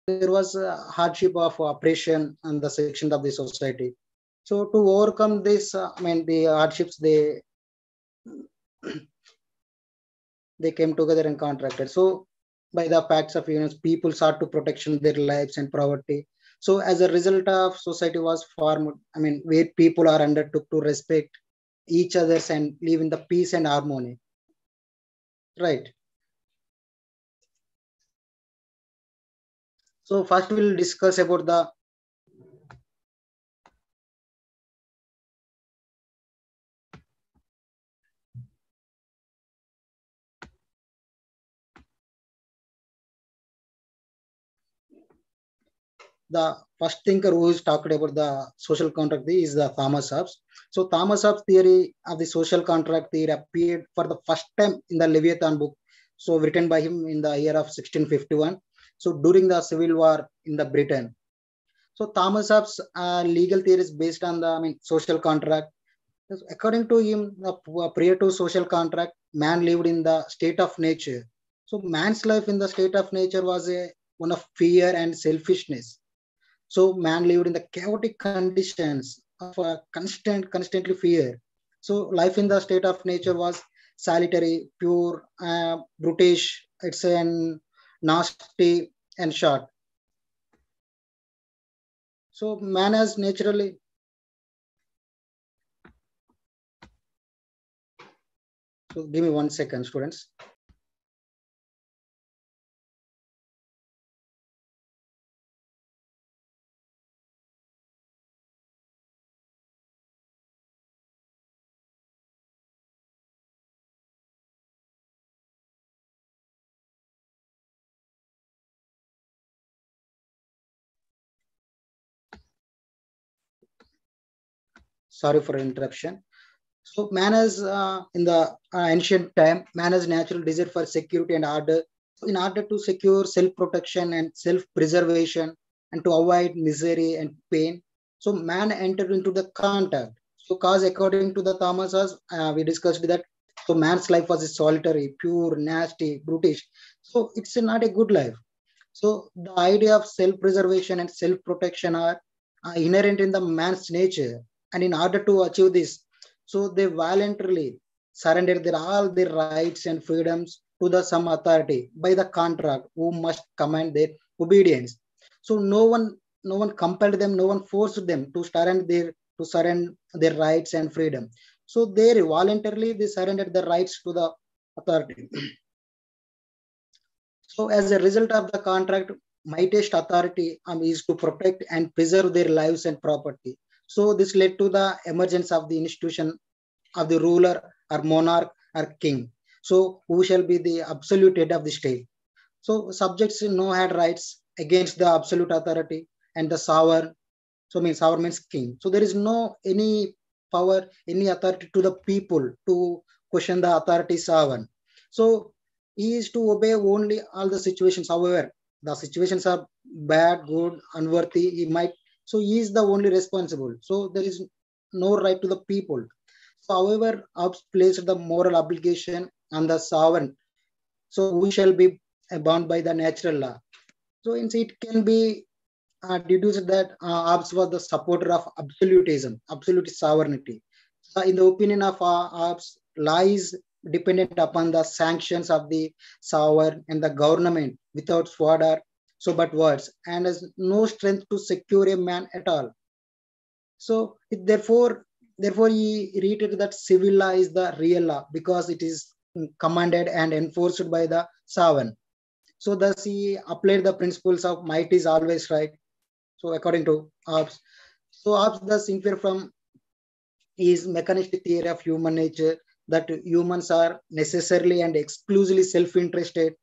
there was a hardship of oppression on the section of the society. So to overcome this, the hardships, they came together and contracted. So by the facts of unions, people sought to protection their lives and property. So as a result of society was formed, where people are undertook to respect each others and live in the peace and harmony. Right. So first we'll discuss about the first thinker who is talked about the social contract is the Thomas Hobbes. So Thomas Hobbes' theory of the social contract theory appeared for the first time in the Leviathan book, so written by him in the year of 1651. So during the Civil War in the Britain. So Thomas Hobbes' legal theory is based on the social contract. According to him, prior to social contract, man lived in the state of nature. So man's life in the state of nature was one of fear and selfishness. So man lived in the chaotic conditions of constantly fear. So life in the state of nature was solitary, pure, brutish. It's an nasty and short. So man has naturally. So give me 1 second, students. Sorry for interruption. So man has in the ancient time, man has natural desire for security and order. So in order to secure self-protection and self-preservation and to avoid misery and pain, so man entered into the contact. So cause according to the Thomas, we discussed that, so man's life was solitary, pure, nasty, brutish. So it's not a good life. So the idea of self-preservation and self-protection are inherent in the man's nature. And in order to achieve this, so they voluntarily surrendered all their rights and freedoms to the some authority by the contract who must command their obedience. So no one compelled them, no one forced them to surrender their rights and freedom. So they voluntarily they surrendered the rights to the authority. So as a result of the contract, mightiest authority is to protect and preserve their lives and property. So this led to the emergence of the institution of the ruler or monarch or king. So who shall be the absolute head of the state. So subjects no had rights against the absolute authority and the sovereign. So sovereign means king. So there is no any power, any authority to the people to question the authority sovereign. So he is to obey only all the situations. However, the situations are bad, good, unworthy. He might. So he is the only responsible. So there is no right to the people. So, however, Hobbes placed the moral obligation on the sovereign. So who shall be bound by the natural law. So it can be deduced that Hobbes was the supporter of absolutism, absolute sovereignty. So in the opinion of Hobbes, law is dependent upon the sanctions of the sovereign and the government without sword or so but words, and has no strength to secure a man at all. So therefore he reiterated that civil law is the real law because it is commanded and enforced by the sovereign. So thus he applied the principles of might is always right. So according to Hobbes, so Hobbes thus infer from his mechanistic theory of human nature that humans are necessarily and exclusively self-interested.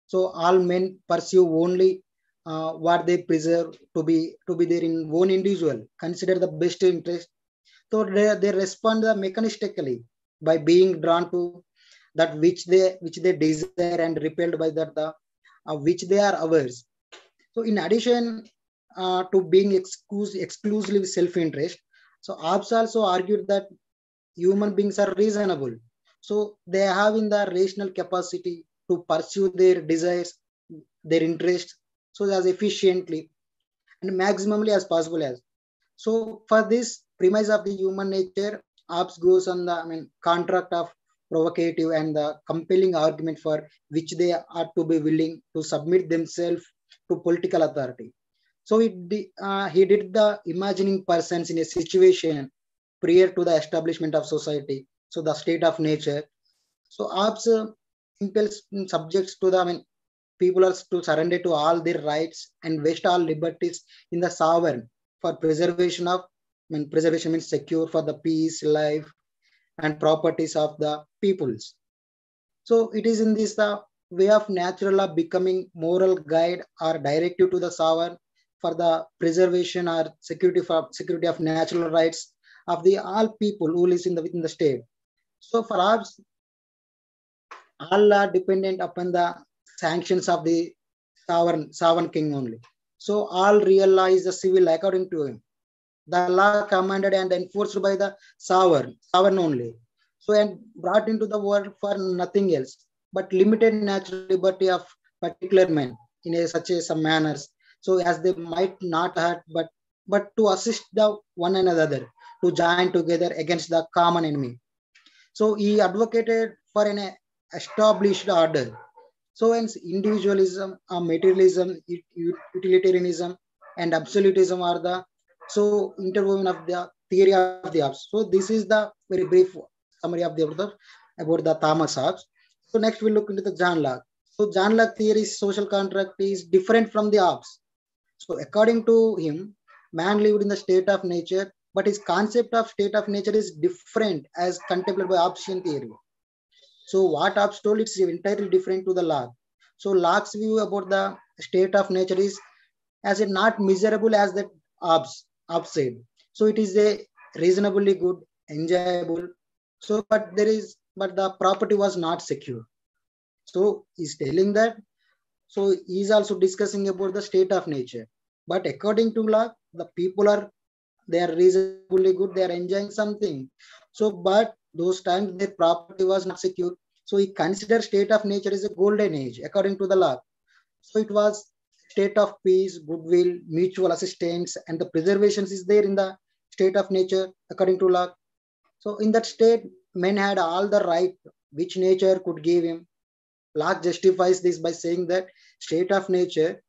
So all men pursue only what they preserve to be their own individual, consider the best interest. So they respond mechanistically by being drawn to that which they desire and repelled by that the which they are ours. So in addition to being exclusively self-interest, so Hobbes also argued that human beings are reasonable. So they have in the rational capacity to pursue their desires, their interests. so as efficiently and maximally as possible as. So for this premise of the human nature, Hobbes goes on the contract of provocative and the compelling argument for which they are to be willing to submit themselves to political authority. So he did the imagining persons in a situation prior to the establishment of society, so the state of nature. So Hobbes impels subjects to the people are to surrender to all their rights and vest all liberties in the sovereign for preservation of, preservation means secure for the peace, life, and properties of the peoples. So it is in this the way of natural law becoming moral guide or directive to the sovereign for the preservation or security of natural rights of the all people who live in the within the state. So perhaps all are dependent upon the sanctions of the sovereign king only. So all realize the civil according to him. The law commanded and enforced by the sovereign only. So and brought into the world for nothing else, but limited natural liberty of particular men in such a some manners. So as they might not hurt, but to assist the one another to join together against the common enemy. So he advocated for an established order. So hence individualism, materialism, utilitarianism, and absolutism are the so interwoven of the theory of the Hobbes. So this is the very brief summary of about the Thomas Hobbes. So next we'll look into the John Locke. So John Locke theory social contract is different from the Hobbes. So according to him, man lived in the state of nature, but his concept of state of nature is different as contemplated by Hobbesian theory. So what Hobbes told it's entirely different to the Locke. So Locke's view about the state of nature is as a not miserable as that Hobbes said. So it is a reasonably good, enjoyable. So but the property was not secure. So he's telling that. So he's also discussing about the state of nature. But according to Locke, the people they are reasonably good, they are enjoying something. So but those times their property was not secure. So he considered state of nature as a golden age, according to the Locke. So it was state of peace, goodwill, mutual assistance, and the preservations is there in the state of nature, according to Locke. So in that state, men had all the right which nature could give him. Locke justifies this by saying that state of nature,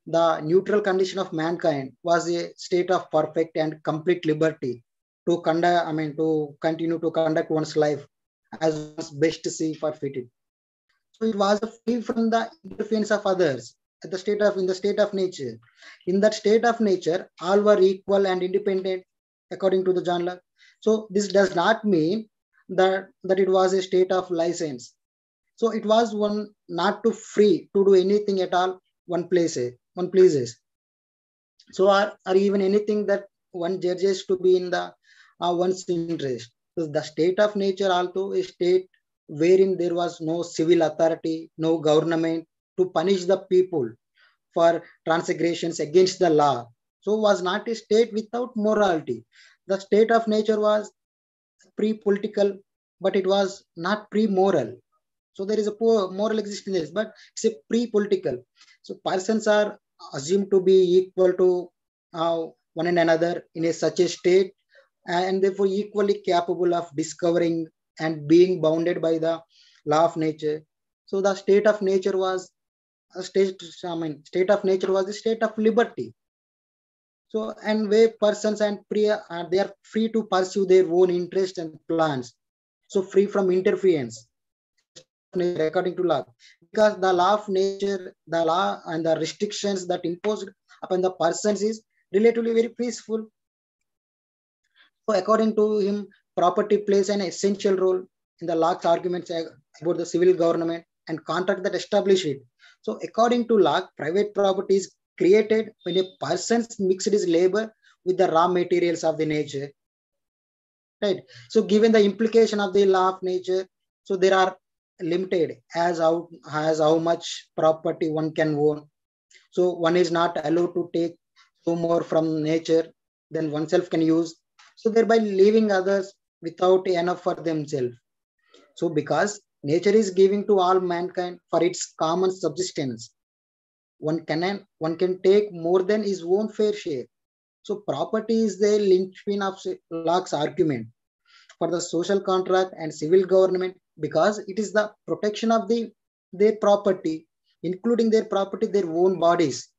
the neutral condition of mankind, was a state of perfect and complete liberty to conduct, to continue to conduct one's life as one's best see for fitted. So it was free from the interference of others at the state of in the state of nature. In that state of nature, all were equal and independent, according to the John Locke. So this does not mean that it was a state of license. So it was one not too free to do anything at all one pleases. So or even anything that one judges to be in the one's interest. So the state of nature also a state wherein there was no civil authority, no government to punish the people for transgressions against the law. So was not a state without morality. The state of nature was pre-political, but it was not pre-moral. So there is a poor moral existence, but it's a pre-political. So persons are assumed to be equal to one another in such a state, and therefore equally capable of discovering and being bounded by the law of nature. So the state of nature was state of nature was the state of liberty. So and where persons and they are free to pursue their own interests and plans. So free from interference according to law, because the law of nature, the law and the restrictions that imposed upon the persons is relatively very peaceful. So according to him, property plays an essential role in the Locke's arguments about the civil government and contract that establish it. So according to Locke, private property is created when a person mixed his labor with the raw materials of the nature. Right. So given the implication of the law of nature, so there are limited as how much property one can own. So one is not allowed to take so more from nature than oneself can use. So thereby leaving others without enough for themselves. So because nature is giving to all mankind for its common subsistence. one can take more than his own fair share. So property is the linchpin of Locke's argument for the social contract and civil government, because it is the protection of their property, including their property, their own bodies.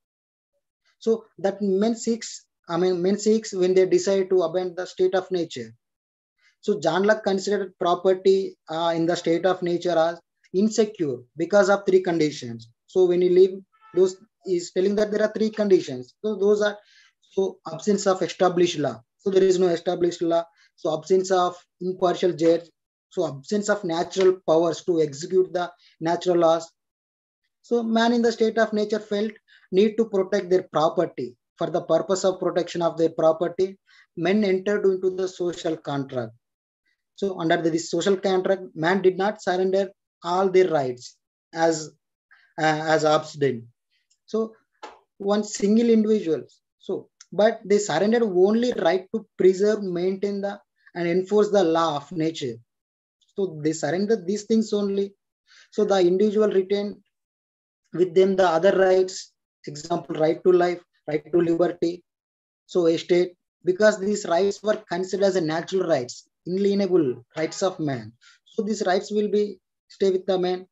So that men seeks when they decide to abandon the state of nature. So John Locke considered property in the state of nature as insecure because of three conditions. So when you live, those is telling that there are three conditions. So those are, so absence of established law. So there is no established law. So absence of impartial judge. So absence of natural powers to execute the natural laws. So man in the state of nature felt need to protect their property. For the purpose of protection of their property, men entered into the social contract. So under this social contract, man did not surrender all their rights as Hobbes did. So one single individual. So but they surrendered only right to preserve, maintain the and enforce the law of nature. So they surrendered these things only. So the individual retained with them the other rights, example, right to life, right to liberty, so estate, because these rights were considered as a natural rights, inalienable rights of man. So these rights will be stay with the man.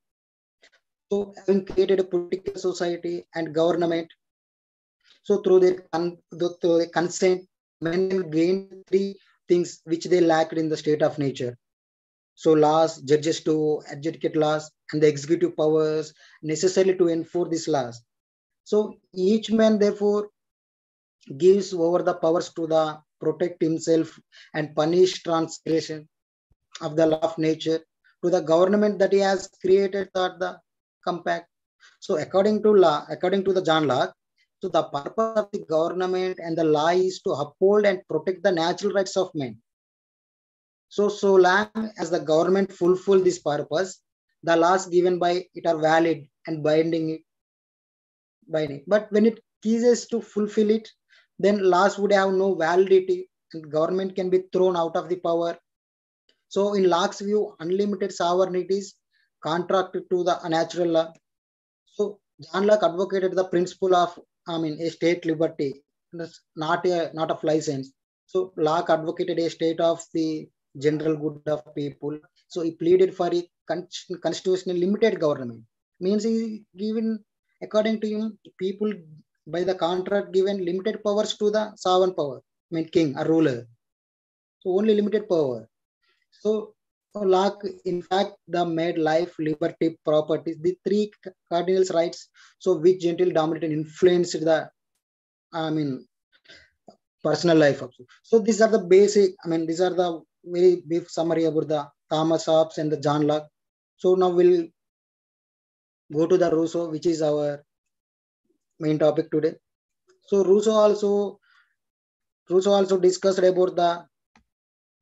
So having created a political society and government, so through their consent, men gained three things which they lacked in the state of nature. So laws, judges to adjudicate laws, and the executive powers necessary to enforce these laws. So each man therefore gives over the powers to the protect himself and punish transgression of the law of nature to the government that he has created through the compact. So according to the John Locke, so the purpose of the government and the law is to uphold and protect the natural rights of men. So long as the government fulfill this purpose, the laws given by it are valid and binding. But when it ceases to fulfill it, then laws would have no validity and government can be thrown out of the power. So in Locke's view, unlimited sovereignty is contracted to the natural law. So John Locke advocated the principle of, a state liberty, not of license. So Locke advocated a state of the general good of people. So he pleaded for a constitutionally limited government. Means he given, according to him, people by the contract given limited powers to the sovereign power, king or ruler. So only limited power. So Locke, in fact, the made life, liberty, property, the three cardinal rights, so which gently dominated and influenced the, personal life also. So these are the basic, these are the very brief summary about the Thomas Hobbes and the John Locke. So now we'll go to the Rousseau, which is our main topic today. So Rousseau also discussed about the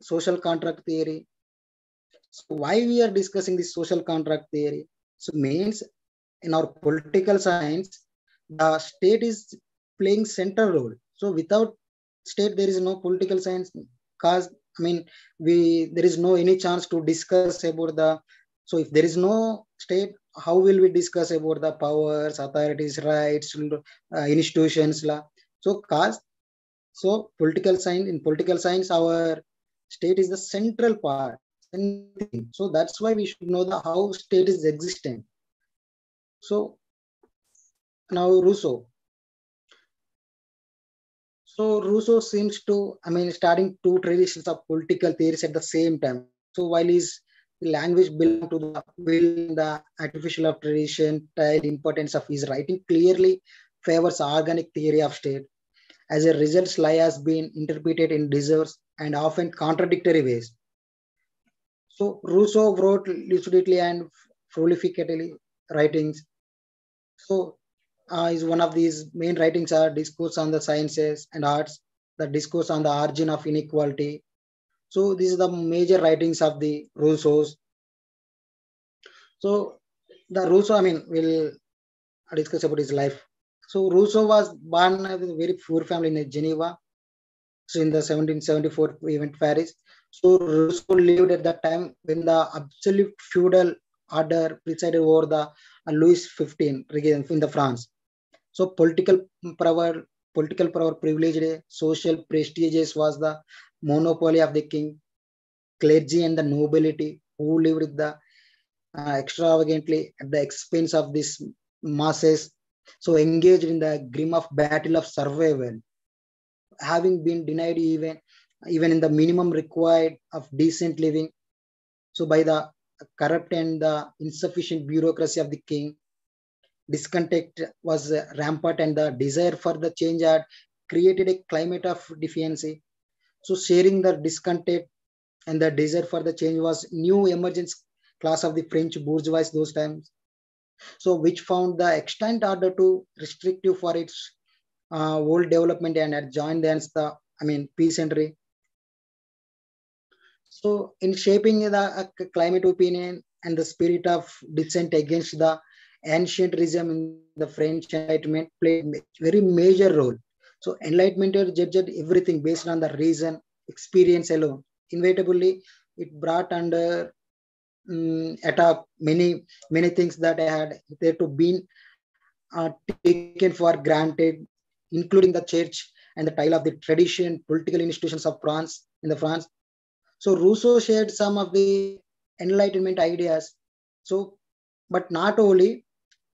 social contract theory. So why we are discussing this social contract theory? So means in our political science, the state is playing central role. So without state, there is no political science, because there is no any chance to discuss about the. So if there is no state, how will we discuss about the powers, authorities, rights, institutions, law? So political science, in political science, our state is the central part. So that's why we should know the how state is existent. So now Rousseau. So Rousseau seems to, starting two traditions of political theories at the same time. So while his language belong to the will, the artificial of tradition, style, importance of his writing clearly favors organic theory of state. As a result, lie has been interpreted in diverse and often contradictory ways. So Rousseau wrote lucidly and prolifically writings. So is one of these main writings are Discourse on the Sciences and Arts, the Discourse on the Origin of Inequality. So these are the major writings of the Rousseau's. So the Rousseau, we'll discuss about his life. So Rousseau was born in a very poor family in Geneva. So in the 1774 event Paris. So Rousseau lived at that time when the absolute feudal order presided over the Louis XV in the France. So political power privileged, social prestiges was the monopoly of the king, clergy and the nobility who lived with the extravagantly at the expense of these masses. So engaged in the grim of battle of survival, having been denied even in the minimum required of decent living. So by the corrupt and the insufficient bureaucracy of the king, discontent was rampant and the desire for the change had created a climate of defiancy. So sharing the discontent and the desire for the change was new emergence class of the French bourgeoisie those times. So which found the extant order to restrictive for its world development and had joined the peasantry. So in shaping the climate opinion and the spirit of dissent against the ancient regime in the French Enlightenment played very major role. So Enlightenment judged everything based on the reason, experience alone. Inevitably, it brought under attack many things that had there to been taken for granted, including the church and the tile of the tradition, political institutions of France in the France. So Rousseau shared some of the Enlightenment ideas. So, but not only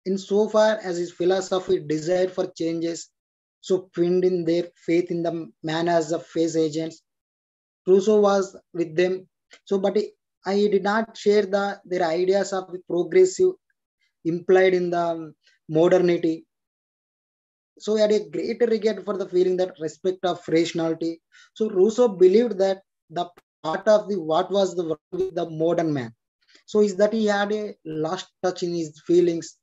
in so far as his philosophy desire for changes, so pinned in their faith in the man as the face agents. Rousseau was with them. So, but I did not share their ideas of the progressive implied in the modernity. So he had a greater regard for the feeling that respect of rationality. So Rousseau believed that the part of the what was the wrong with the modern man. So is that he had a lost touch in his feelings.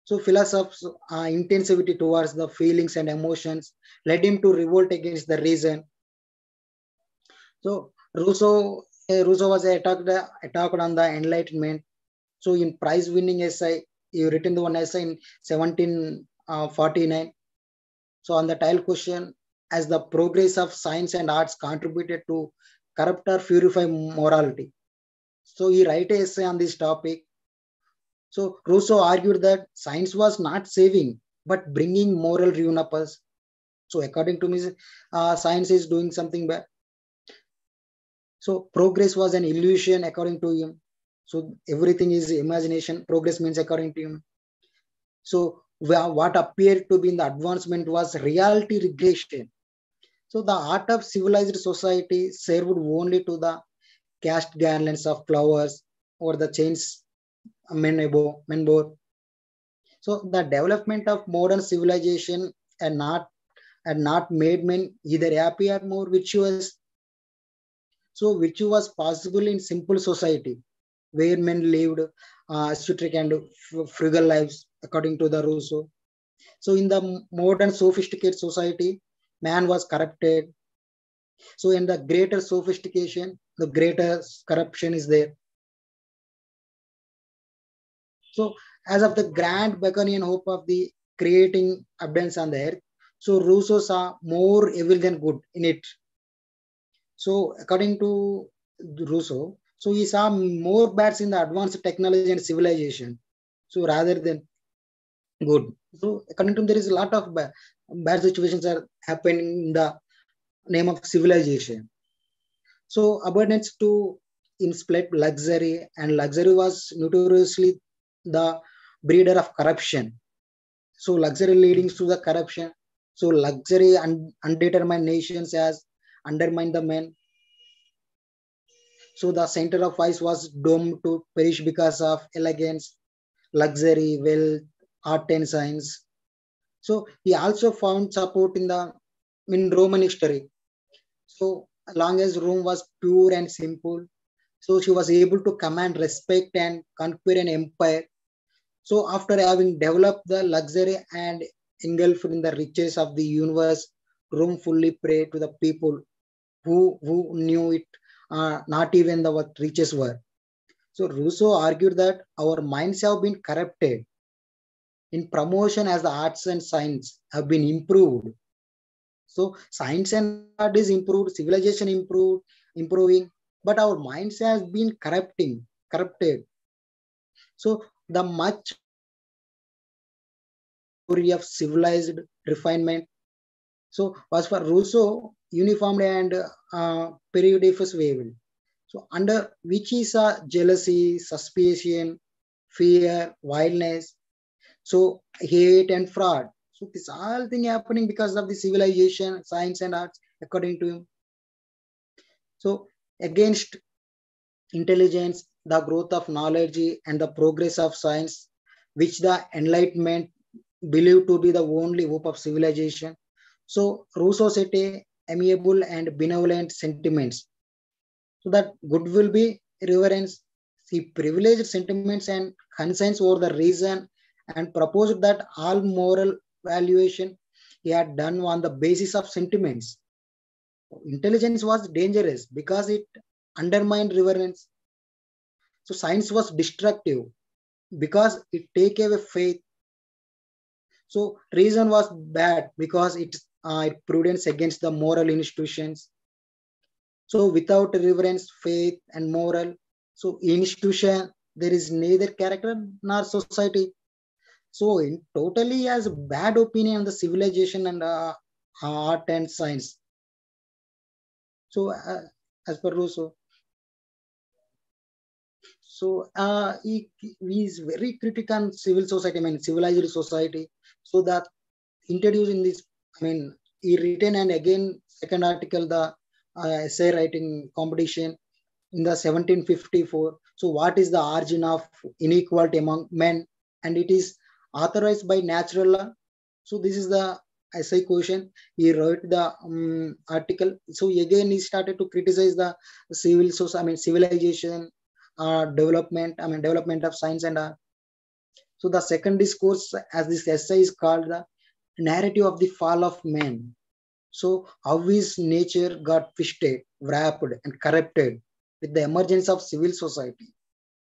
So philosophers' intensity towards the feelings and emotions led him to revolt against the reason. So Rousseau was attacked on the Enlightenment. So in prize-winning essay, he written the one essay in 1749. So on the tile question, as the progress of science and arts contributed to corrupt or purify morality. So he write an essay on this topic. So Rousseau argued that science was not saving, but bringing moral ruin upon us. So according to me, science is doing something bad. So progress was an illusion according to him. So everything is imagination. Progress means according to him. So what appeared to be in the advancement was reality regression. So the art of civilized society served only to the cast garlands of flowers or the chains men bore. So the development of modern civilization and not made men either happy or more virtuous. So virtue was possible in simple society where men lived ascetic and frugal lives according to the Rousseau. So in the modern sophisticated society, man was corrupted. So in the greater sophistication, the greater corruption is there. So as of the grand Baconian hope of the creating abundance on the earth, so Rousseau saw more evil than good in it. So according to Rousseau, so he saw more bads in the advanced technology and civilization. So rather than good. So according to him, there is a lot of bad situations are happening in the name of civilization. So abundance to in split luxury, and luxury was notoriously the breeder of corruption. So luxury leading to the corruption. So luxury and undetermined nations has undermined the men. So the center of vice was doomed to perish because of elegance, luxury, wealth, art and science. So he also found support in Roman history. So as long as Rome was pure and simple, so she was able to command respect and conquer an empire. So after having developed the luxury and engulfed in the riches of the universe, Rome fully prayed to the people who knew it, not even the what riches were. So Rousseau argued that our minds have been corrupted in promotion as the arts and science have been improved. So science and art is improved, civilization improving, but our minds has been corrupted. So the much story of civilized refinement. So as for Rousseau, uniformly and periodifus waved. So under which is jealousy, suspicion, fear, wildness, so hate and fraud. So this all thing happening because of the civilization, science and arts, according to him. So against intelligence, the growth of knowledge and the progress of science, which the Enlightenment believed to be the only hope of civilization. So Rousseau set a amiable and benevolent sentiments, so that good will be reverence. He privileged sentiments and conscience over the reason and proposed that all moral valuation he had done on the basis of sentiments. Intelligence was dangerous because it undermined reverence. So science was destructive because it take away faith. So reason was bad because it prudence against the moral institutions. So without reverence, faith, and moral, so institution there is neither character nor society. So in totally has a bad opinion on the civilization and art and science. So as per Rousseau, so he is very critical on civil society, I mean civilized society. So that introduced in this, I mean he written and again second article the essay writing competition in the 1754. So what is the origin of inequality among men? And it is authorized by natural law. So this is the essay question. He wrote the article. So again, he started to criticize the civil society, I mean civilization, development, I mean development of science and art. So the second discourse, as this essay is called, the narrative of the fall of man. So how his nature got twisted, wrapped, and corrupted with the emergence of civil society,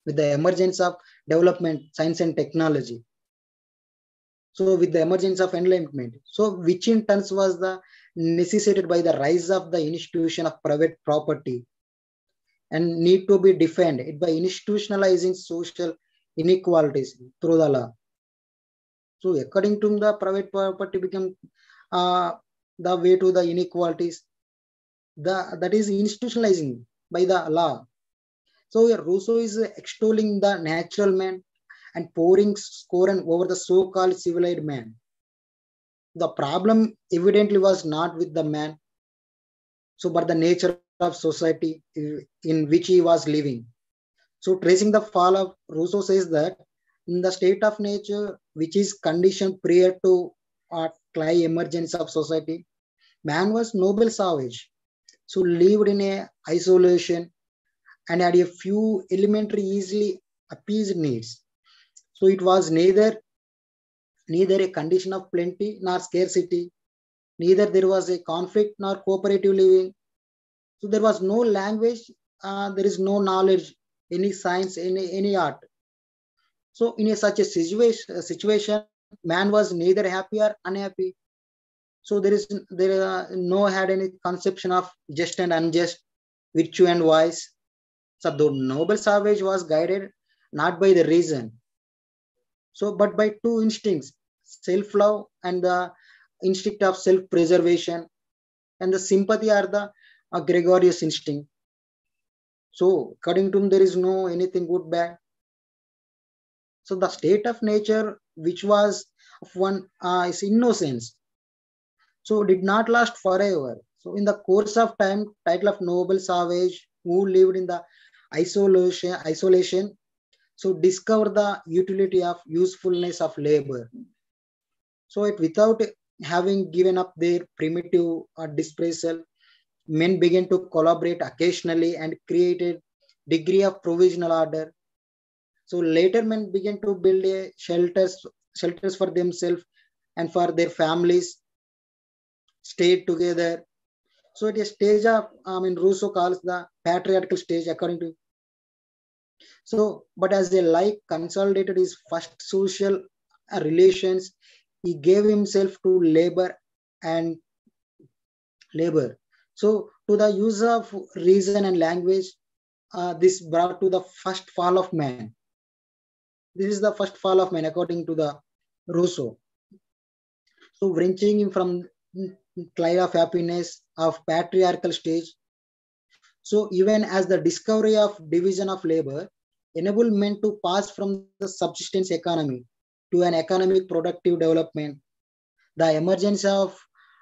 with the emergence of development, science and technology. So with the emergence of enlightenment, so which in turns was the necessitated by the rise of the institution of private property and need to be defended by institutionalizing social inequalities through the law. So according to the private property become the way to the inequalities, that is institutionalizing by the law. So Rousseau is extolling the natural man and pouring scorn over the so-called civilized man. The problem evidently was not with the man, so but the nature of society in which he was living. So tracing the fall of Rousseau says that in the state of nature, which is conditioned prior to climate emergence of society, man was noble savage. So lived in a isolation and had a few elementary easily appeased needs. So it was neither a condition of plenty nor scarcity, neither there was a conflict nor cooperative living. So there was no language, there is no knowledge, any science, any art. So in such a situation, man was neither happy or unhappy. So there no had any conception of just and unjust, virtue and vice. So the noble savage was guided not by the reason, so but by two instincts: self-love and the instinct of self-preservation, and the sympathy are the gregarious instinct. So according to him, there is no anything good bad. So the state of nature, which was of one is innocence, so did not last forever. So in the course of time, title of noble savage who lived in the isolation, so discover the utility of usefulness of labor. So it without having given up their primitive dispersal, men began to collaborate occasionally and created degree of provisional order. So later men began to build shelters for themselves and for their families, stayed together. So it is a stage of, I mean, Rousseau calls the patriarchal stage according to. So, but as a like consolidated his first social relations, he gave himself to and labor. So to the use of reason and language, this brought to the first fall of man. This is the first fall of man according to the Rousseau. So wrenching him from cloud of happiness of patriarchal stage. So even as the discovery of division of labor enabled men to pass from the subsistence economy to an economic productive development, the emergence of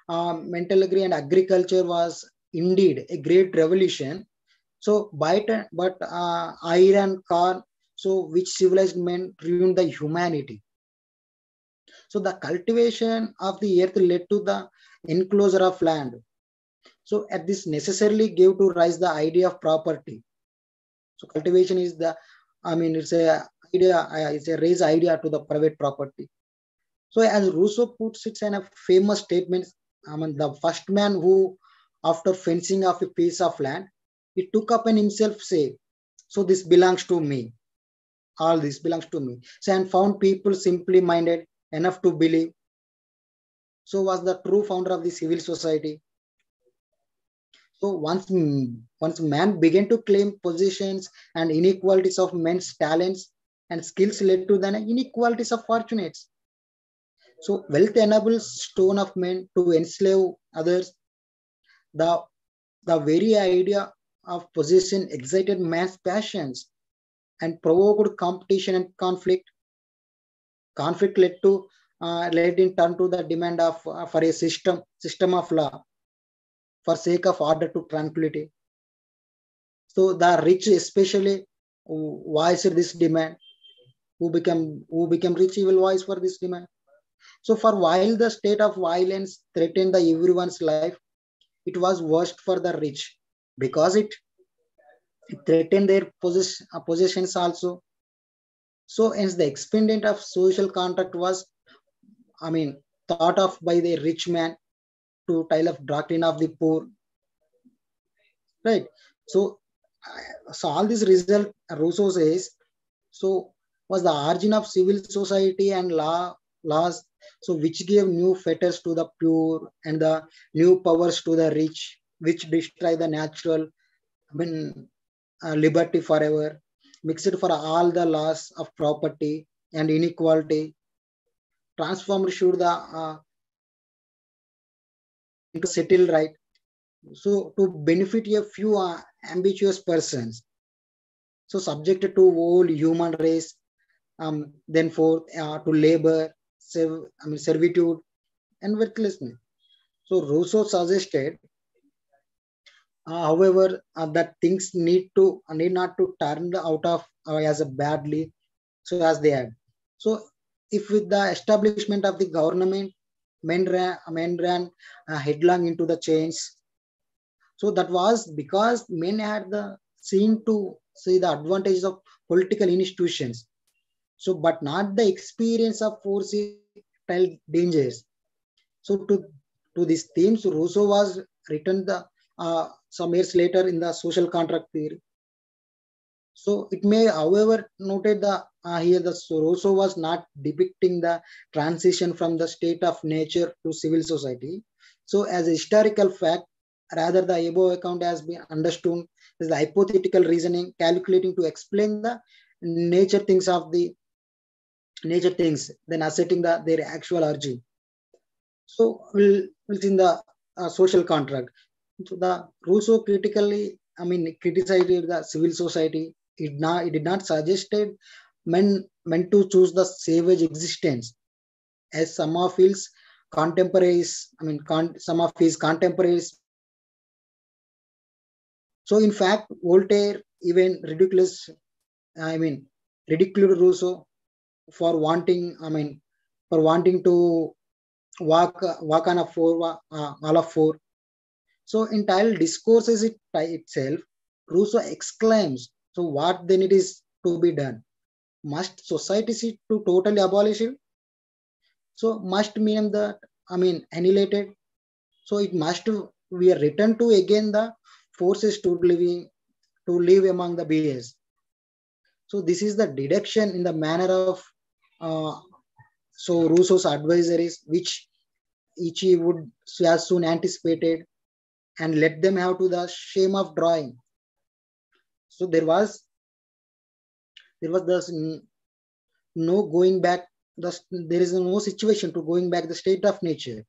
metallurgy and agriculture was indeed a great revolution. So, but iron, corn, so which civilized men ruined the humanity. So, the cultivation of the earth led to the enclosure of land. So, at this necessarily gave to rise the idea of property. So, cultivation is the, it's a idea, it's a raise idea to the private property. So, as Rousseau puts it in a famous statement, the first man who, after fencing off a piece of land, he took up and himself say, so this belongs to me. All this belongs to me. So, and found people simply minded enough to believe. So, was the true founder of the civil society. So, once man began to claim positions and inequalities of men's talents and skills led to the inequalities of fortunates. So, wealth enables stone of men to enslave others. The, the very idea of possession excited man's passions and provoked competition and conflict. Conflict led in turn to the demand of for a system of law for sake of order to tranquility. So the rich especially voiced this demand. Who become rich, he will voice for this demand. So for while the state of violence threatened the everyone's life, it was worst for the rich because it threatened their possessions also. So hence the expedient of social contract was, thought of by the rich man to tile of doctrine of the poor, right? So, so all this result, Rousseau says, so was the origin of civil society and laws, so which gave new fetters to the pure and the new powers to the rich, which destroy the natural, liberty forever, mixed for all the laws of property and inequality, transformed should the into settle right. So to benefit a few ambitious persons, so subjected to whole human race, then forth to labor, servitude, and worthlessness. So Rousseau suggested, however, that things need not to turn out of as a badly, so as they had. So if with the establishment of the government, men ran headlong into the chains. So that was because men had the seen to see the advantages of political institutions. So, but not the experience of foreseeable dangers. So, to these themes, Rousseau was written the some years later in the social contract theory. So, it may, however, noted the here the Rousseau was not depicting the transition from the state of nature to civil society. So, as a historical fact, rather the above account has been understood as the hypothetical reasoning calculating to explain the nature things of the nature things, then asserting their actual origin. So we'll see in the social contract. So the Rousseau criticized the civil society. It did not suggested men to choose the savage existence, as some of his contemporaries, some of his contemporaries. So in fact, Voltaire even ridiculed Rousseau for wanting to walk on a four, all of four. So in tile discourses itself, Rousseau exclaims, so what then it is to be done? Must society see to totally abolish it? So must mean that, annihilated. So it must we are returned to again the forces to live among the beings. So this is the deduction in the manner of uh, so Rousseau's advisories, which he would as soon anticipated and let them have to the shame of drawing. So there was thus no going back there is no situation to going back the state of nature.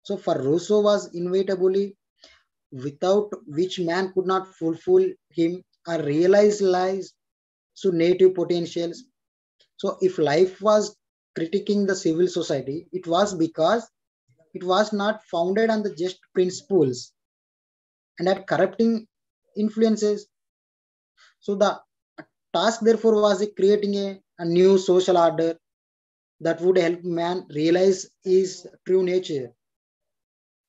So for Rousseau was inevitably without which man could not fulfill him or realize lies so native potentials. So if life was critiquing the civil society, it was because it was not founded on the just principles and had corrupting influences. So the task therefore was creating a new social order that would help man realize his true nature.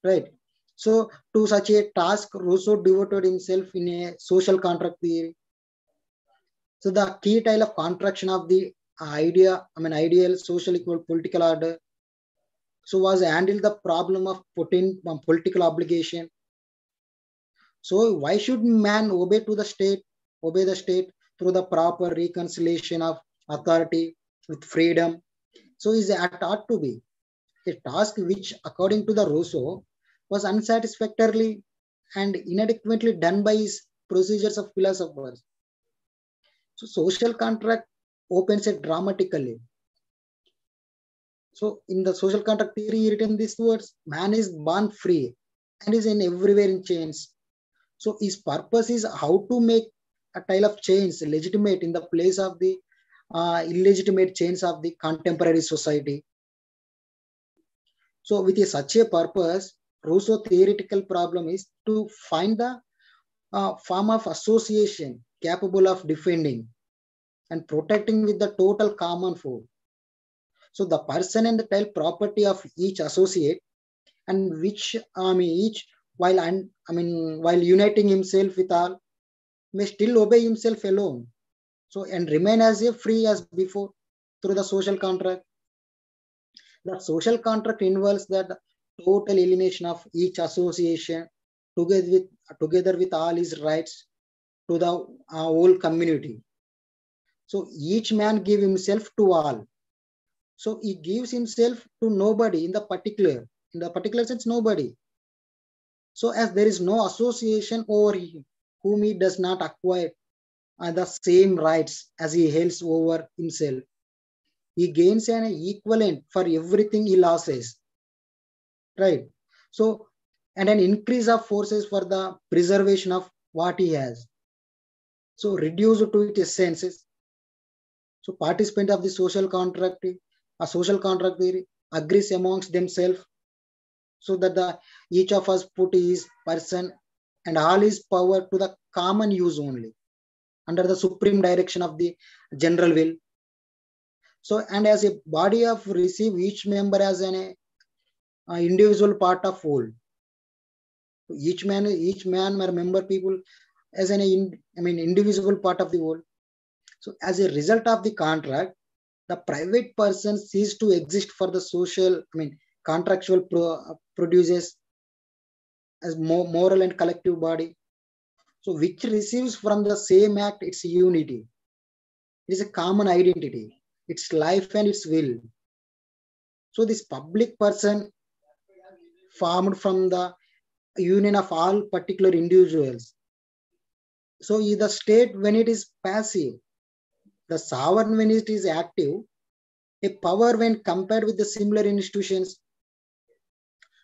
Right. So to such a task, Rousseau devoted himself in a social contract theory. So the key tile of contraction of the ideal social equal political order. So was handle the problem of putting political obligation. So why should man obey the state through the proper reconciliation of authority with freedom? So is it ought to be a task which, according to the Rousseau, was unsatisfactorily and inadequately done by his procedures of philosophers. So social contract opens it dramatically. So in the social contract theory, he written these words: man is born free and is in everywhere in chains. So his purpose is how to make a tile of chains legitimate in the place of the illegitimate chains of the contemporary society. So with such a purpose, Rousseau theoretical problem is to find the form of association capable of defending and protecting with the total common foe. So the person and the tile property of each associate and which each while uniting himself with all may still obey himself alone. So and remain as a free as before through the social contract. The social contract involves that total alienation of each association together with all his rights to the whole community. So each man give himself to all. So he gives himself to nobody in the particular sense, nobody. So as there is no association over him, whom he does not acquire the same rights as he holds over himself. He gains an equivalent for everything he loses. Right. So, and an increase of forces for the preservation of what he has. So reduced to its essences. So participant of the social contract theory agrees amongst themselves so that each of us put his person and all his power to the common use only under the supreme direction of the general will. So and as a body of receive each member as an individual part of whole. Each man or member people as an individual part of the whole. So as a result of the contract, the private person ceases to exist for the social, contractual produces as moral and collective body. So which receives from the same act its unity. It is a common identity, its life and its will. So this public person formed from the union of all particular individuals. So the state when it is passive, the sovereign when it is active, a power when compared with the similar institutions.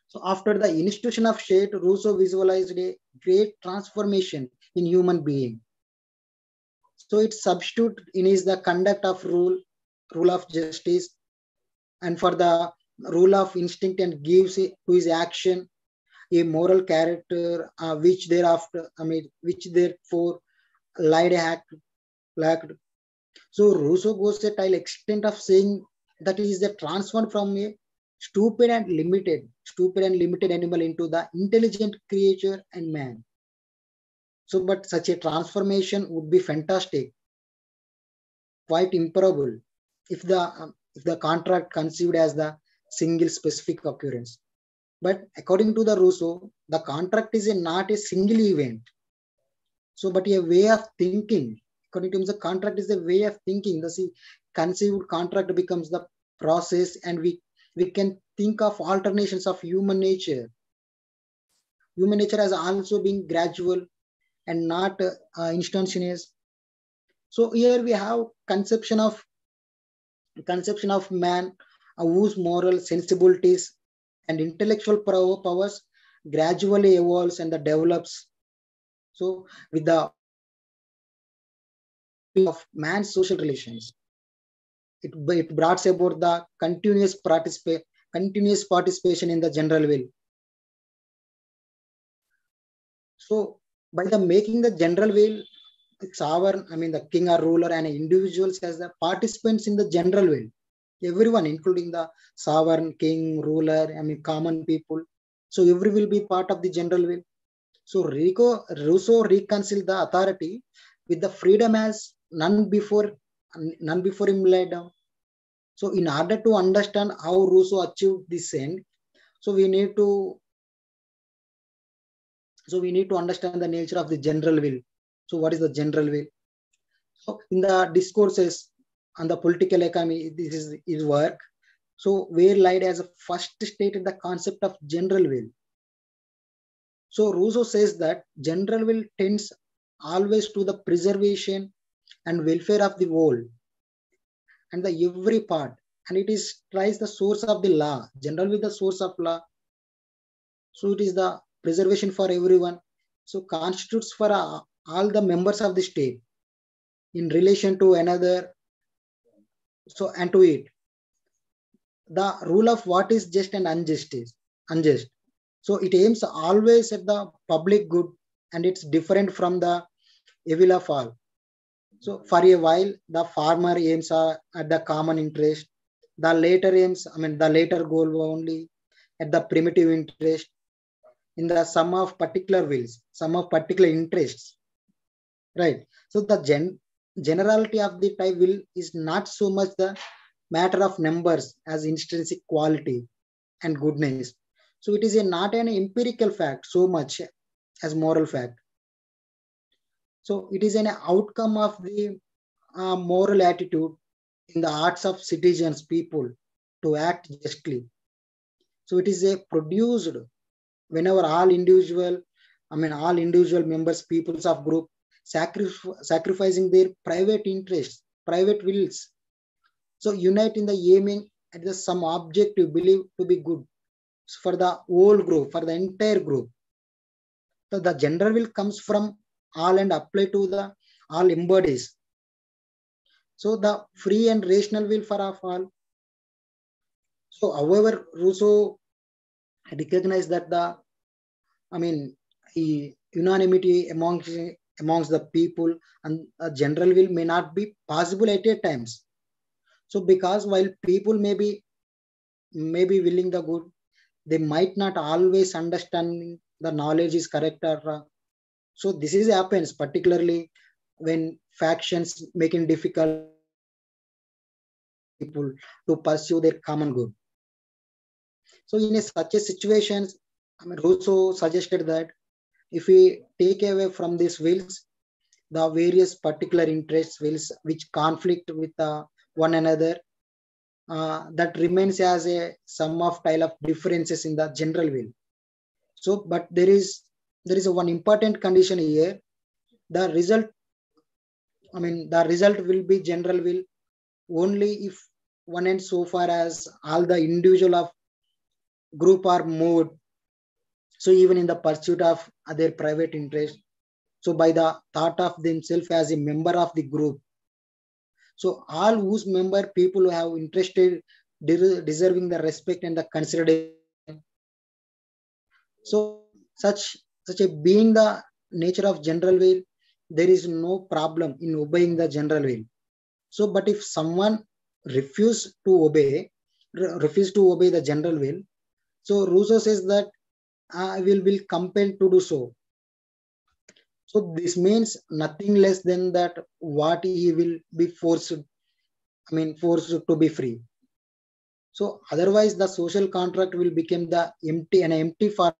So after the institution of state, Rousseau visualized a great transformation in human being. So it substitute in his the conduct of rule of justice, and for the rule of instinct, and gives to his action a moral character, which therefore lied act lacked. So Rousseau goes to the extent of saying that he is the transformed from a stupid and limited animal into the intelligent creature and man. So, but such a transformation would be fantastic, quite improbable, if the contract conceived as the single specific occurrence. But according to the Rousseau, the contract is not a single event. So, but a way of thinking. According to him, the contract is a way of thinking. The conceived contract becomes the process, and we can think of alternations of human nature. Human nature has also been gradual and not instantaneous. So here we have conception of conception of man whose moral sensibilities and intellectual powers gradually evolves and develops. So with the of man's social relations, it brought about the continuous participation in the general will. So by the making the general will, sovereign, I mean the king or ruler and individuals as the participants in the general will. Everyone, including the sovereign, king, ruler, I mean common people. So every will be part of the general will. So Rousseau reconciled the authority with the freedom as none before him laid down. So in order to understand how Rousseau achieved this end, so we need to understand the nature of the general will. So what is the general will? So in the discourses on the political economy, this is his work. So where Lyde has first stated the concept of general will. So Rousseau says that general will tends always to the preservation and welfare of the whole and the every part, and it is tries the source of the law. General will the source of law. So it is the preservation for everyone. So constitutes for all the members of the state in relation to another. So and to it, the rule of what is just and unjust is unjust. So it aims always at the public good, and it's different from the evil of all. So for a while, the farmer aims at the common interest. The later aims, I mean, the later goal only at the primitive interest in the sum of particular wills, sum of particular interests, right? So the generality of the type will is not so much the matter of numbers as intrinsic quality and goodness. So it is not an empirical fact so much as moral fact. So it is an outcome of the moral attitude in the hearts of citizens, people to act justly. So it is a produced whenever all individual members, peoples of group sacrificing their private interests, private wills. So unite in the aiming at the some objective believed to be good for the whole group, for the entire group. So the general will comes from all and apply to the all embodies. So the free and rational will for all. So however, Rousseau recognized that unanimity amongst the people and a general will may not be possible at a times. So because while people may be willing the good, they might not always understand the knowledge is correct or wrong. So this is happens particularly when factions making difficult people to pursue their common good. So in such a situation, Rousseau suggested that if we take away from these wills the various particular interests wills which conflict with one another, that remains as a sum of tile of differences in the general will. So, but there is a one important condition here. The result, the result will be general will only if one and so far as all the individual of group are moved. So even in the pursuit of their private interest, so by the thought of themselves as a member of the group. So all whose member people who have interested deserving the respect and the consideration. So such a being the nature of general will, there is no problem in obeying the general will. So, but if someone refuse to obey the general will, so Rousseau says that I will be compelled to do so. So this means nothing less than that what he will be forced to be free. So otherwise the social contract will become an empty for.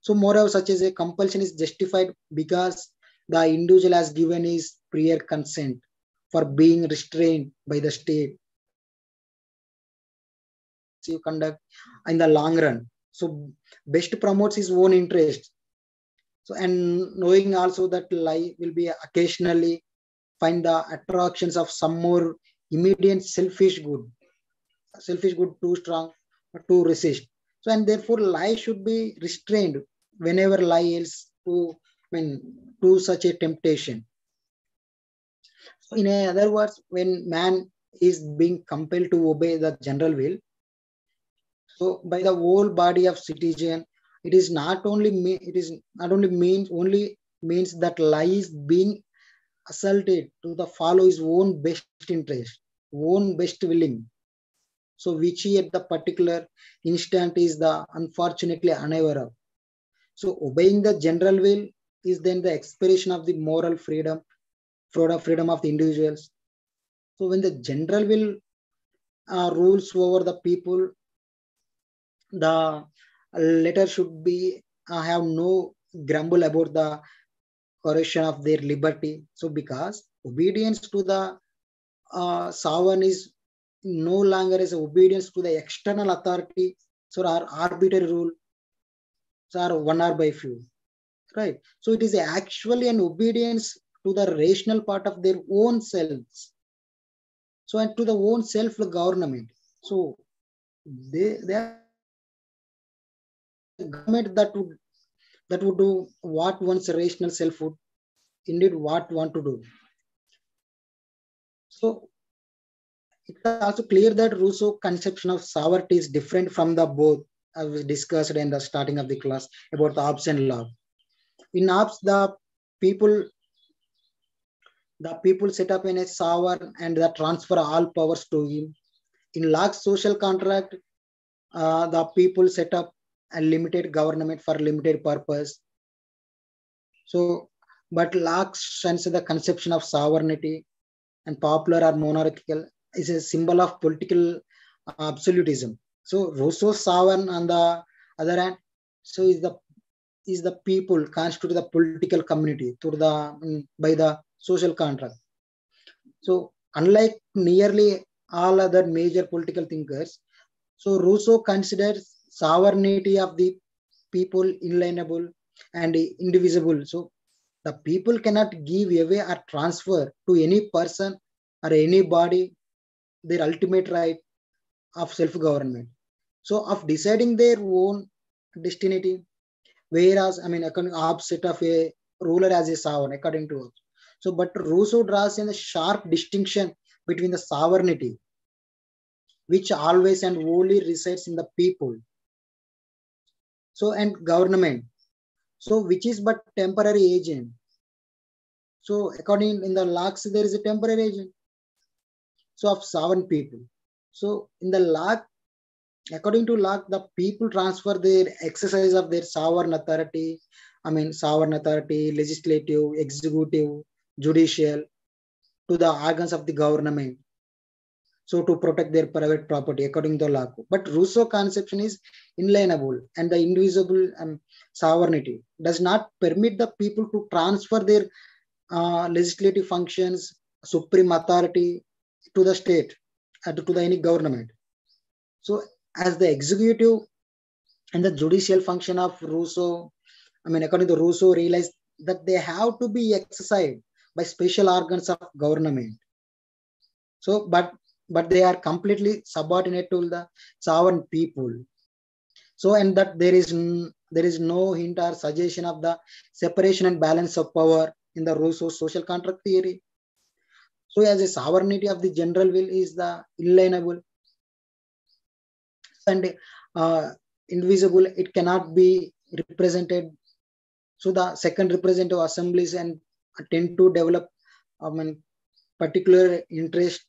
So moreover, such as a compulsion is justified because the individual has given his prior consent for being restrained by the state. You conduct in the long run. So best promotes his own interest. So and knowing also that life will be occasionally find the attractions of some more immediate selfish good too strong to resist. So and therefore lie should be restrained whenever lie yields to to such a temptation. So in other words, when man is being compelled to obey the general will, so by the whole body of citizen, it is not only means that lie is being assaulted to the follow his own best interest, own best willing. So which he at the particular instant is the unfortunately unaware of. So obeying the general will is then the expression of the moral freedom of the individuals. So when the general will rules over the people, the letter should be have no grumble about the correction of their liberty. So because obedience to the sovereign is no longer is obedience to the external authority, so our arbitrary rule, so are one or by few, right? So it is actually an obedience to the rational part of their own selves. So and to the own self government. So they are government that would do what one's rational self would indeed what want to do. So it's also clear that Rousseau conception of sovereignty is different from the both as we discussed in the starting of the class about the Hobbes and Locke. In Hobbes, people people set up in a sovereign and that transfer all powers to him. In Locke's social contract, the people set up a limited government for limited purpose. So, but Locke sends the conception of sovereignty and popular or monarchical is a symbol of political absolutism. So Rousseau's sovereign on the other hand, so is the people constitute the political community through the by the social contract. So unlike nearly all other major political thinkers, so Rousseau considers sovereignty of the people inalienable and indivisible. So the people cannot give away or transfer to any person or any body their ultimate right of self-government. So of deciding their own destiny, whereas according to opposite of a ruler as a sovereign, according to us. So, but Rousseau draws in a sharp distinction between the sovereignty, which always and wholly resides in the people. So, and government, so which is but temporary agent. So, according in the Locke, there is a temporary agent. So, of sovereign people. So, in the Locke, according to Locke, the people transfer their exercise of their sovereign authority, sovereign authority, legislative, executive, judicial, to the organs of the government. So to protect their private property, according to Locke. But Rousseau conception is inalienable and the indivisible sovereignty does not permit the people to transfer their legislative functions, supreme authority to the state, to the any government. So as the executive and the judicial function of Rousseau, according to Rousseau, realized that they have to be exercised by special organs of government. So, but they are completely subordinate to the sovereign people. So, and that there is no hint or suggestion of the separation and balance of power in the Rousseau social contract theory. So, as a sovereignty of the general will is the inalienable and invisible, it cannot be represented. So, the second representative assemblies and tend to develop particular interest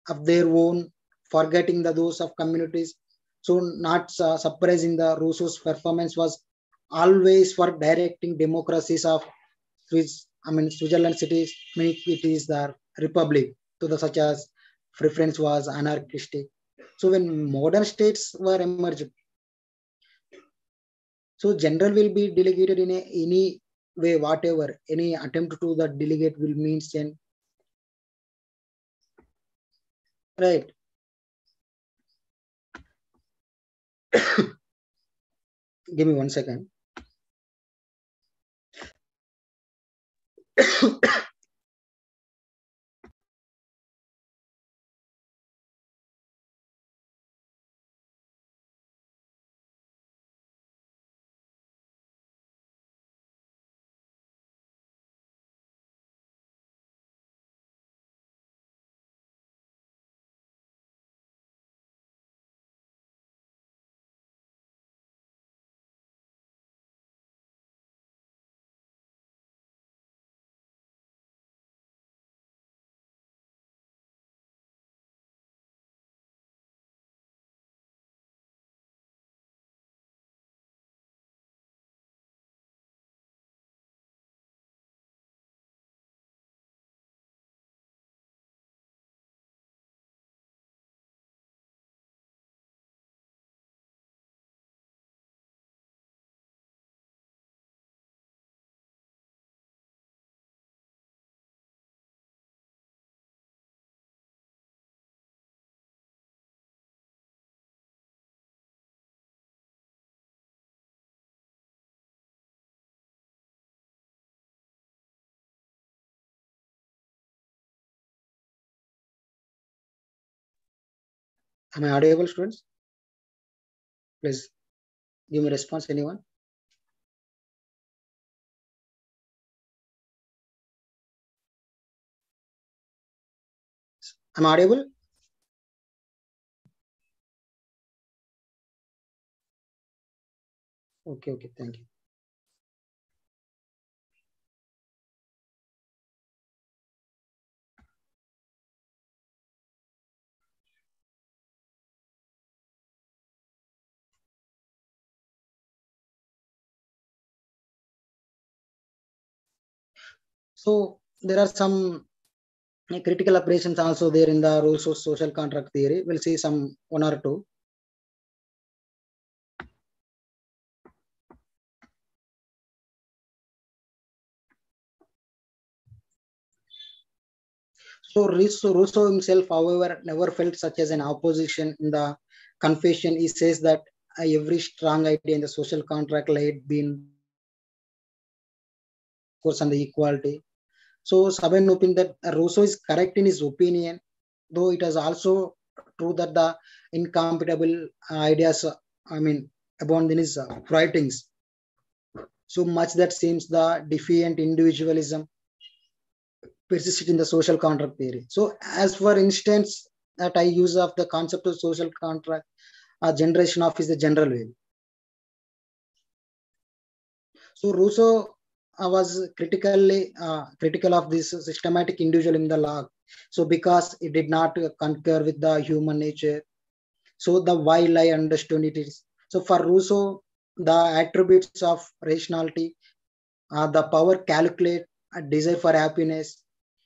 of their own, forgetting the those of communities. So not surprising, the Rousseau's performance was always for directing democracies of Switzerland cities. It is the republic to the such as preference was anarchistic. So when modern states were emerged, so general will be delegated in any way, whatever any attempt to the delegate will means and right. Give me 1 second. Am I audible, students? Please give me response, anyone? Am I audible? Okay, okay, thank you. So there are some critical operations also there in the rules of social contract theory. We'll see some one or two. So Rousseau himself, however, never felt such as an opposition in the Confession. He says that every strong idea in the social contract laid being course on the equality. So Sabin opined that Rousseau is correct in his opinion, though it is also true that the incompatible ideas, abound in his writings. So much that seems the defiant individualism persisted in the social contract theory. So as for instance, that I use of the concept of social contract, a generation of is the general will. So Rousseau was critical of this systematic individual in the law. So because it did not concur with the human nature, so the while I understood it is. So for Rousseau, the attributes of rationality, the power calculate, a desire for happiness,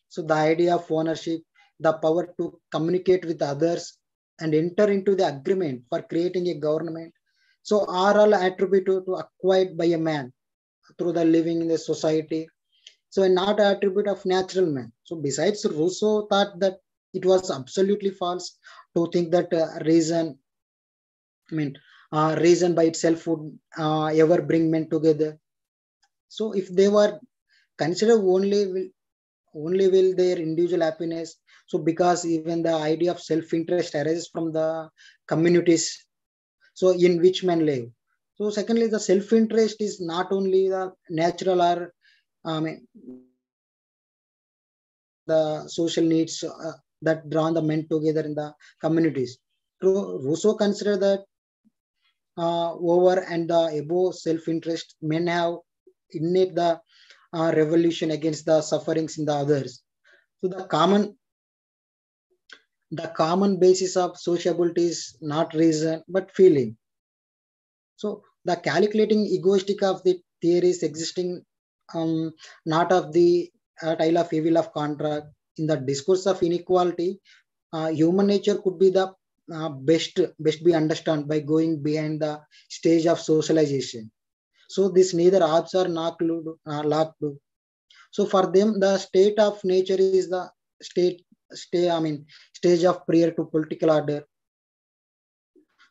so the idea of ownership, the power to communicate with others and enter into the agreement for creating a government. So are all attributed to acquired by a man through the living in the society. So and not attribute of natural man. So besides, Rousseau thought that it was absolutely false to think that I mean, reason by itself would ever bring men together. So if they were considered only will their individual happiness. So because even the idea of self-interest arises from the communities, so in which men live. So secondly, the self-interest is not only the natural or the social needs that draw the men together in the communities. So Rousseau considered that over and the above self-interest, men have innate the revolution against the sufferings in the others. So the common basis of sociability is not reason but feeling. So the calculating egoistic of the theories existing, not of the tile of evil of contract. In the discourse of inequality, human nature could be the best be understood by going behind the stage of socialization. So this neither odds or locked. So for them, the state of nature is the state stay. Stage of prayer to political order.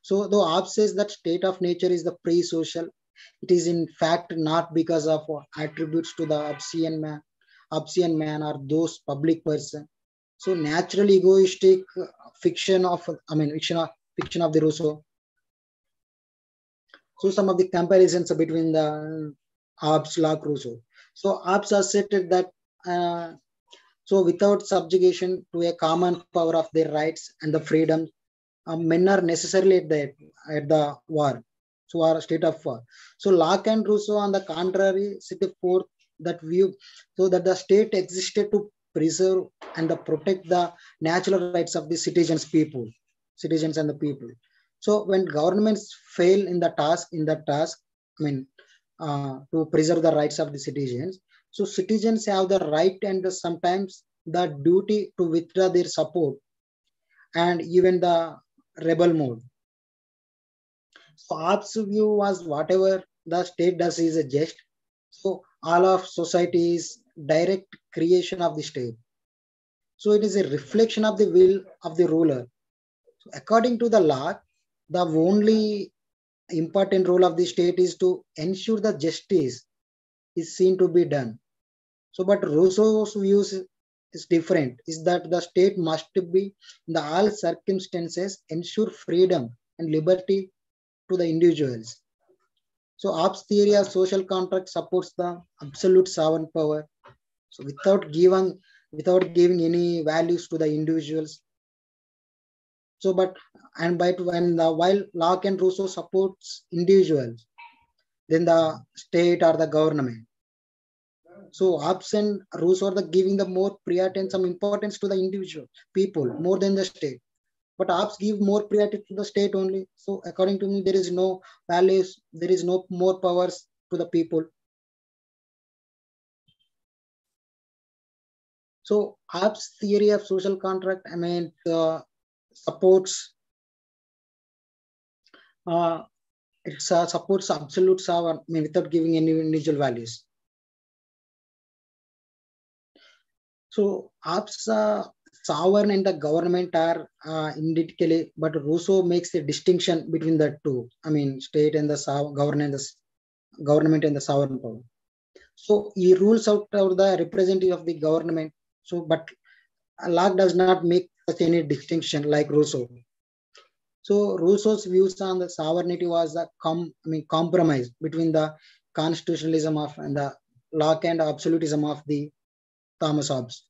So though Hobbes says that state of nature is the pre-social, it is in fact not because of attributes to the obscene man or those public person. So natural egoistic fiction of fiction of the Rousseau. So some of the comparisons between the Hobbes, Locke, Rousseau. So Hobbes asserted that so without subjugation to a common power of their rights and the freedom, men are necessarily at the war. So our state of war. So Locke and Rousseau, on the contrary, set forth that view, so that the state existed to preserve and protect the natural rights of the citizens and the people. So when governments fail in that task, to preserve the rights of the citizens, so citizens have the right and sometimes the duty to withdraw their support and even the rebel mode. So Hobbes' view was whatever the state does is a just. So all of society is direct creation of the state. So it is a reflection of the will of the ruler. So according to the law, the only important role of the state is to ensure the justice is seen to be done. So but Rousseau's views is different, is that the state must be in the all circumstances ensure freedom and liberty to the individuals. So Hobbes' theory of social contract supports the absolute sovereign power. So without giving any values to the individuals. So but and by when the while Locke and Rousseau supports individuals, then the state or the government. So Hobbes and Rousseau are the giving the more priority and some importance to the individual people more than the state. But Hobbes give more priority to the state only. So according to me, there is no values, there is no more powers to the people. So Hobbes' theory of social contract, supports uh, supports absolute sovereign, without giving any individual values. So Hobbes' sovereign and the government are identically, but Rousseau makes a distinction between the two. State and the government and the sovereign power. So he rules out the representative of the government. So, but Locke does not make such any distinction like Rousseau. So Rousseau's views on the sovereignty was a compromise between the constitutionalism of and the Locke and absolutism of the Thomas Hobbes.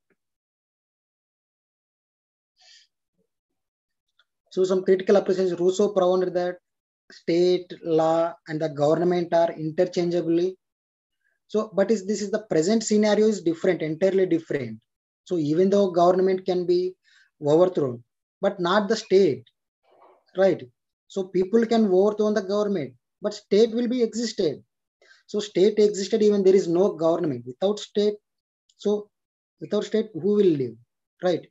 So some critical appreciations. Rousseau propounded that state, law, and the government are interchangeably. So, but this is the present scenario is different, entirely different. So even though government can be overthrown, but not the state, right? So people can overthrow the government, but state will be existed. So state existed even there is no government. Without state, so without state, who will live, right?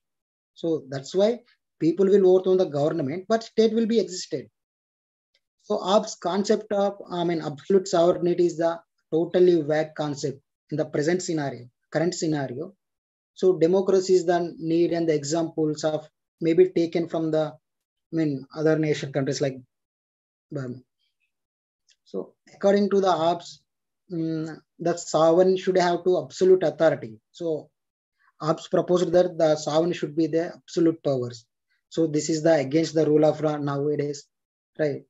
So that's why people will overthrow the government, but state will be existed. So Hobbes' concept of absolute sovereignty is the totally vague concept in the present scenario, current scenario. So democracy is the need and the examples of maybe taken from the other nation countries like Burma. So according to the Hobbes, the sovereign should have to absolute authority. So Hobbes proposed that the sovereign should be the absolute powers. So this is the against the rule of law nowadays, right?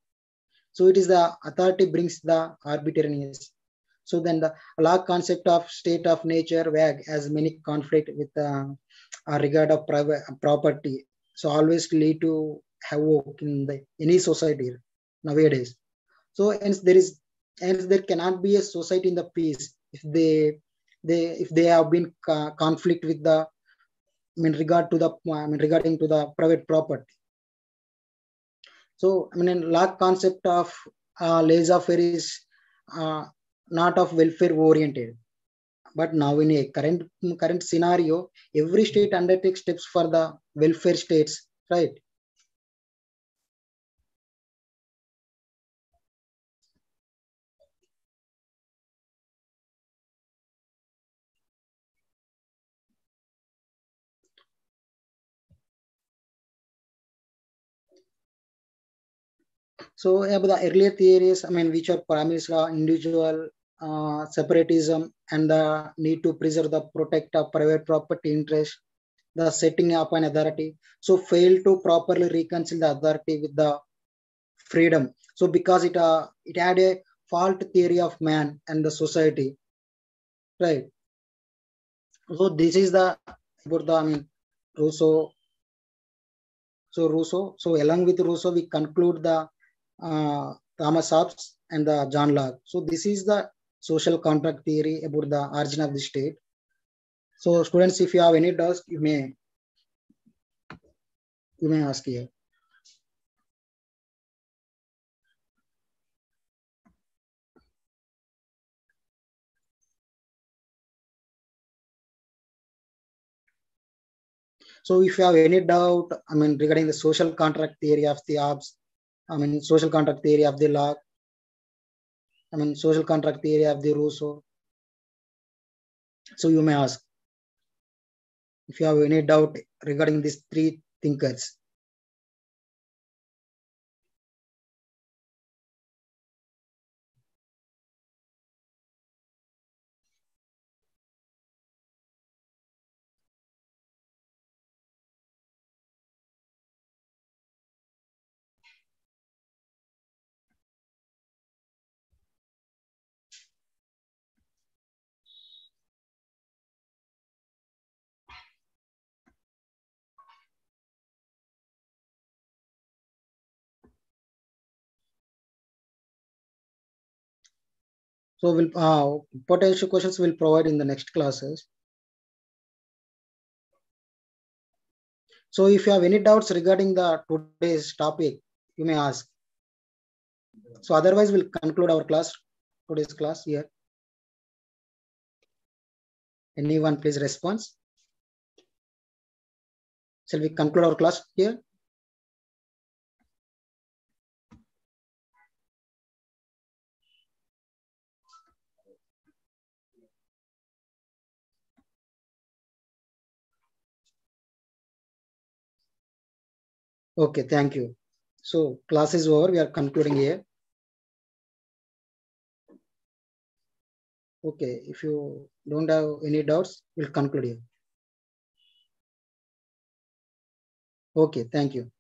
So it is the authority brings the arbitrariness. So then the law concept of state of nature vague has many conflict with regard of private property. So always lead to havoc in any society nowadays. So hence there cannot be a society in the peace if they have been conflict with the regarding to the private property. So law concept of laissez-faire is uh, not of welfare oriented. But now in a current scenario, every state undertakes steps for the welfare states, right? So yeah, but the earlier theories, which are promised individual separatism and the need to preserve the protect of private property interest, the setting up an authority. So fail to properly reconcile the authority with the freedom. So because it had a fault theory of man and the society, right? So this is the about the Rousseau. So Rousseau. So along with Rousseau, we conclude the Thomas Hobbes and the John Locke. So this is the social contract theory about the origin of the state. So students, if you have any doubts, you may ask here. So if you have any doubt, regarding the social contract theory of the Hobbes, social contract theory of the Locke, social contract theory of the Rousseau. So you may ask if you have any doubt regarding these three thinkers. So we'll potential questions will provide in the next classes. So if you have any doubts regarding the today's topic, you may ask. So otherwise, we'll conclude our class, today's class here. Anyone please respond. Shall we conclude our class here? Okay, thank you. So class is over. We are concluding here. Okay, if you don't have any doubts, we'll conclude here. Okay, thank you.